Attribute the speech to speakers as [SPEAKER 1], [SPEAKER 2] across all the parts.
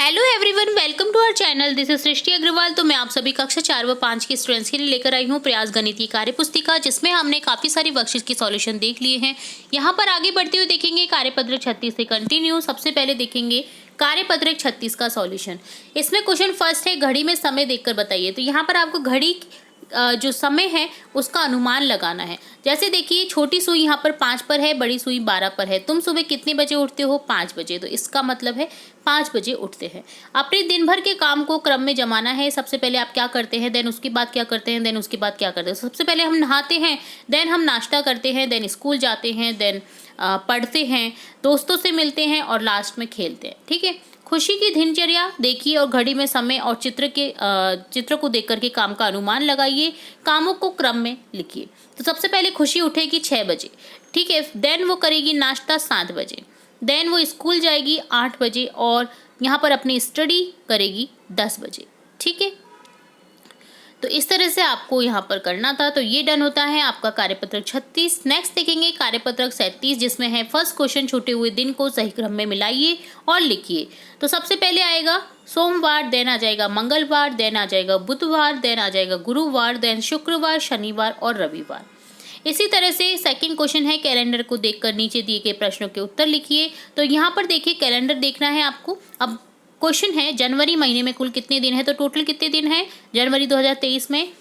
[SPEAKER 1] Hello everyone, welcome to our channel. This is Srishti Agarwal. तो मैं आप सभी कक्षा 4 व 5 के स्टूडेंट्स के लिए लेकर आई हूँ प्रयास गणित की कार्य पुस्तिका, जिसमें हमने काफ़ी सारी वर्कशीट की सॉल्यूशन देख लिए हैं। यहाँ पर आगे बढ़ते हुए देखेंगे कार्यपत्रक 36 से कंटिन्यू। सबसे पहले देखेंगे कार्यपत्रक 36 का सॉल्यूशन। इसमें क्वेश्चन फर्स्ट है, घड़ी में समय देखकर बताइए। तो यहाँ पर आपको घड़ी जो समय है उसका अनुमान लगाना है। जैसे देखिए, छोटी सुई यहाँ पर 5 पर है, बड़ी सुई 12 पर है। तुम सुबह कितने बजे उठते हो? 5 बजे। तो इसका मतलब है 5 बजे उठते हैं। अपने दिन भर के काम को क्रम में जमाना है। सबसे पहले आप क्या करते हैं, देन उसके बाद क्या करते हैं, देन उसके बाद क्या करते हैं। सबसे पहले हम नहाते हैं, देन हम नाश्ता करते हैं, देन स्कूल जाते हैं, देन पढ़ते हैं, दोस्तों से मिलते हैं और लास्ट में खेलते हैं। ठीक है। खुशी की दिनचर्या देखिए और घड़ी में समय और चित्र को देख करके काम का अनुमान लगाइए। कामों को क्रम में लिखिए। तो सबसे पहले खुशी उठेगी 6 बजे। ठीक है। देन वो करेगी नाश्ता 7 बजे। देन वो स्कूल जाएगी 8 बजे और यहाँ पर अपनी स्टडी करेगी 10 बजे। ठीक है। तो इस तरह से आपको यहाँ पर करना था। तो ये डन होता है आपका कार्यपत्रक 36। नेक्स्ट देखेंगे कार्यपत्रक 37, जिसमें है फर्स्ट क्वेश्चन, छूटे हुए दिन को सही क्रम में मिलाइए और लिखिए। तो सबसे पहले आएगा सोमवार, देन आ जाएगा मंगलवार, देन आ जाएगा बुधवार, देन आ जाएगा गुरुवार, देन शुक्रवार, शनिवार और रविवार। इसी तरह से सेकंड क्वेश्चन है, कैलेंडर को देखकर नीचे दिए गए प्रश्नों के उत्तर लिखिए। तो यहाँ पर देखिए कैलेंडर देखना है आपको। अब क्वेश्चन है, जनवरी महीने में कुल कितने दिन है? तो टोटल कितने दिन है जनवरी 2023 में?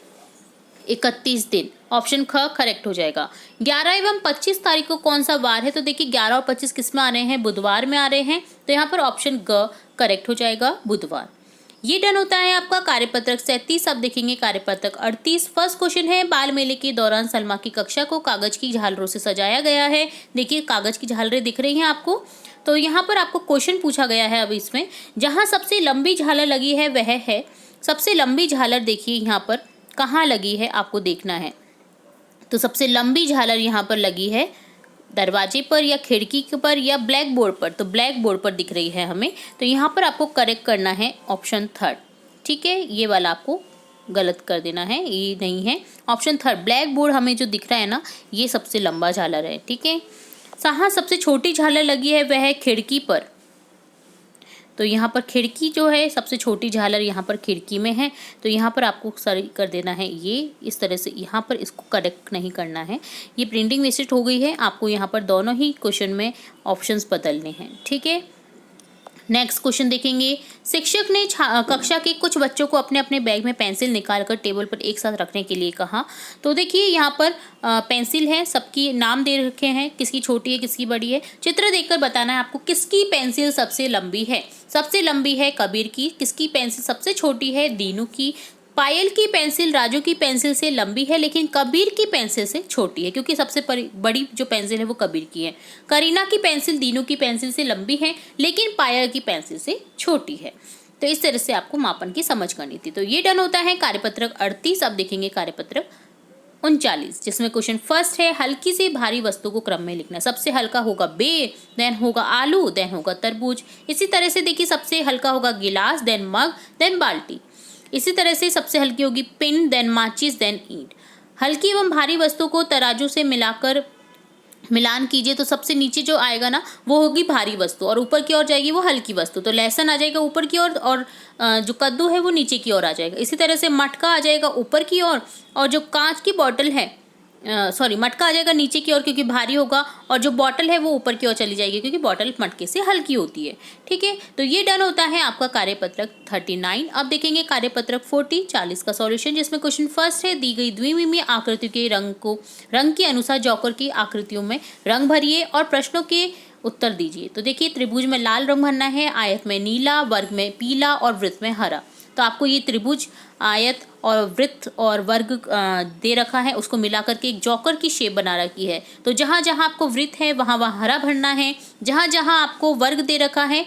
[SPEAKER 1] 31 दिन। ऑप्शन ख करेक्ट हो जाएगा। 11 एवं 25 तारीख को कौन सा वार है? तो देखिए 11 और 25 किस में आ रहे हैं? बुधवार में आ रहे हैं। तो यहाँ पर ऑप्शन ग करेक्ट हो जाएगा, बुधवार। ये डन होता है आपका कार्यपत्रक 37। अब देखेंगे कार्यपत्रक 38। फर्स्ट क्वेश्चन है, बाल मेले के दौरान सलमा की कक्षा को कागज की झालरों से सजाया गया है। देखिए कागज की झालरें दिख रही हैं आपको। तो यहाँ पर आपको क्वेश्चन पूछा गया है अब इसमें, जहाँ सबसे लंबी झालर लगी है वह है, सबसे लंबी झालर देखिए यहाँ पर कहाँ लगी है आपको देखना है। तो सबसे लंबी झालर यहाँ पर लगी है दरवाजे पर या खिड़की पर या ब्लैक बोर्ड पर। तो ब्लैक बोर्ड पर दिख रही है हमें। तो यहाँ पर आपको करेक्ट करना है ऑप्शन थर्ड। ठीक है, ये वाला आपको गलत कर देना है, ये नहीं है। ऑप्शन थर्ड ब्लैक बोर्ड हमें जो दिख रहा है ना, ये सबसे लंबा झालर है। ठीक है। जहाँ सबसे छोटी झालर लगी है वह है खिड़की पर। तो यहाँ पर खिड़की जो है, सबसे छोटी झालर यहाँ पर खिड़की में है। तो यहाँ पर आपको सही कर देना है ये इस तरह से। यहाँ पर इसको करेक्ट नहीं करना है, ये प्रिंटिंग मिस्टेक हो गई है। आपको यहाँ पर दोनों ही क्वेश्चन में ऑप्शंस बदलने हैं। ठीक है। नेक्स्ट क्वेश्चन देखेंगे, शिक्षक ने कक्षा के कुछ बच्चों को अपने अपने बैग में पेंसिल निकालकर टेबल पर एक साथ रखने के लिए कहा। तो देखिए यहाँ पर पेंसिल है, सबकी नाम दे रखे हैं, किसकी छोटी है किसकी बड़ी है। चित्र देखकर बताना है आपको किसकी पेंसिल सबसे लंबी है। सबसे लंबी है कबीर की। किसकी पेंसिल सबसे छोटी है? दीनू की। पायल की पेंसिल राजू की पेंसिल से लंबी है, लेकिन कबीर की पेंसिल से छोटी है, क्योंकि सबसे बड़ी जो पेंसिल है वो कबीर की है। करीना की पेंसिल दीनू की पेंसिल से लंबी है, लेकिन पायल की पेंसिल से छोटी है। तो इस तरह से आपको मापन की समझ करनी थी। तो ये डन होता है कार्यपत्रक 38। अब देखेंगे कार्यपत्रक 39, जिसमें क्वेश्चन फर्स्ट है, हल्की से भारी वस्तु को क्रम में लिखना। सबसे हल्का होगा बे, देन होगा आलू, देन होगा तरबूज। इसी तरह से देखिए सबसे हल्का होगा गिलास, देन मग, देन बाल्टी। इसी तरह से सबसे हल्की होगी पिन, देन माचिस, देन ईंट। हल्की एवं भारी वस्तु को तराजू से मिलान कीजिए। तो सबसे नीचे जो आएगा ना वो होगी भारी वस्तु और ऊपर की ओर जाएगी वो हल्की वस्तु। तो लहसुन आ जाएगा ऊपर की ओर और जो कद्दू है वो नीचे की ओर आ जाएगा। इसी तरह से मटका आ जाएगा ऊपर की ओर और जो कांच की बॉटल है मटका आ जाएगा नीचे की ओर क्योंकि भारी होगा, और जो बॉटल है वो ऊपर की ओर चली जाएगी क्योंकि बॉटल मटके से हल्की होती है। ठीक है। तो ये डन होता है आपका कार्यपत्रक 39। अब देखेंगे कार्यपत्रक 40 का सॉल्यूशन, जिसमें क्वेश्चन फर्स्ट है, दी गई द्विमिमीय आकृति के रंग के अनुसार जौकर की आकृतियों में रंग भरिए और प्रश्नों के उत्तर दीजिए। तो देखिए त्रिभुज में लाल रंग भरना है, आयत में नीला, वर्ग में पीला और वृत्त में हरा। तो आपको ये त्रिभुज, आयत और वृत्त और वर्ग दे रखा है, उसको मिला करके एक जॉकर की शेप बना रखी है। तो जहाँ जहाँ आपको वृत्त है वहाँ वहाँ हरा भरना है, जहाँ जहाँ आपको वर्ग दे रखा है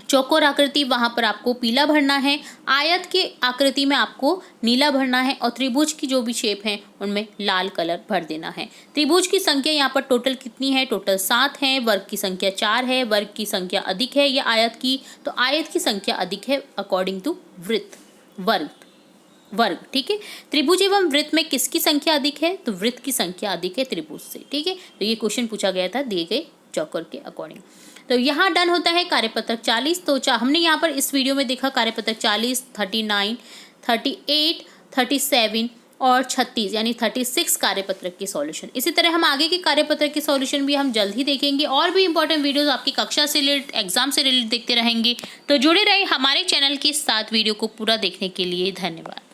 [SPEAKER 1] चौकोर आकृति वहाँ पर आपको पीला भरना है, आयत के आकृति में आपको नीला भरना है और त्रिभुज की जो भी शेप है उनमें लाल कलर भर देना है। त्रिभुज की संख्या यहाँ पर टोटल कितनी है? टोटल 7 है। वर्ग की संख्या 4 है। वर्ग की संख्या अधिक है या आयत की? तो आयत की संख्या अधिक है अकॉर्डिंग टू वर्ग। ठीक है। त्रिभुज एवं वृत्त में किसकी संख्या अधिक है? तो वृत्त की संख्या अधिक है त्रिभुज से। ठीक है। तो ये क्वेश्चन पूछा गया था दिए गए चौकर के अकॉर्डिंग। तो यहाँ डन होता है कार्यपत्रक 40। तो हमने यहाँ पर इस वीडियो में देखा कार्यपत्रक 40, 39, 38, 37 और 36 यानी 36 कार्यपत्रक की सॉल्यूशन। इसी तरह हम आगे के कार्यपत्रक की सॉल्यूशन भी हम जल्द ही देखेंगे और भी इंपॉर्टेंट वीडियोस आपकी कक्षा से रिलेटेड, एग्जाम से रिलेटेड देखते रहेंगे। तो जुड़े रहे हमारे चैनल के साथ। वीडियो को पूरा देखने के लिए धन्यवाद।